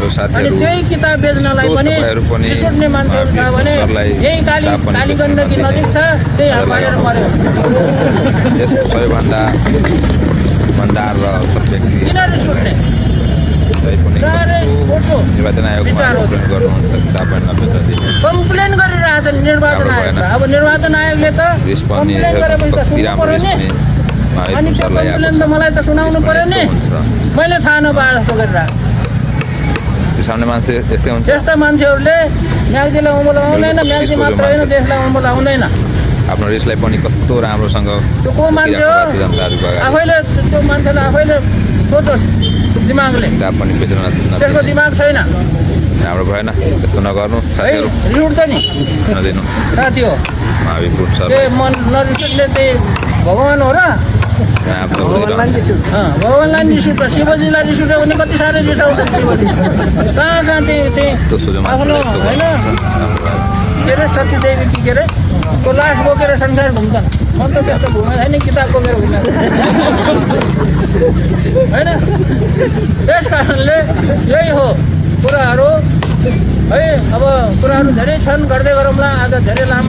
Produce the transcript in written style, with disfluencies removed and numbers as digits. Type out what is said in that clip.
हाम्रो अनि साथीहरू त्यही किताब बेच्नलाई पनि रिसुट्ने मान्छेहरू छ भने यही कालीगण्डकी नजिक छ त्यही हालेर मर्यो यस सबैभन्दा इमान्दार र सब व्यक्ति किन रिसुट्ने जसलाई पनि निर्वाचन आयोगमा कम्प्लेन गर्नुहुन्छ तपाईँ नबेच्दैछ कम्प्लेन गरिरहेछ निर्वाचन आयोग अब निर्वाचन आयोगले त कम्प्लेन गरेपछि त सुन्नु पर्यो नि अनि त्यो कम्प्लेन त मलाई त सुनाउनु पर्यो नि मैले थाहा नपाए जस्तो गरिरहेको सामने मान्छे यस्तै हुन्छ त्यस्ता मान्छेहरूले म्याग्दीलाई उँभो लगाउँदैन म्याग्दी मात्र होइन देशलाई उँभो लगाउँदैन आफ्नो रिसलाई पनि कस्तो राम्रोसँग त्यो को मान्छे हो आफैले त्यो मान्छेले आफैले सोचोस् दिमागले पनि बेच्न त्यसको दिमाग छैन राम्रो भएन त्यस्तो नगर्नु है साथीहरू रिउट्छ नि नदिनु साथी हो महावीर सर त्यही मन नरिसुट्ने त्यही भगवान् हो र भगवान्लाई रिस उठ्छ शिवजीलाई रिस उठ्यो भने कति साह्रै रिसाउँछ शिवजी कहाँ त्यही आफ्नो होइन के अरे सती देवी कि के अरे को लास बोकेर संसार घुम्छन् म त त्यस्तो घुमेको छैन किताब बोकेर घुम्छ होइन त्यस कारणले यही हो कुराहरू है अब कुराहरू धेरै छन् गर्दै गरौँला आज धेरै लामो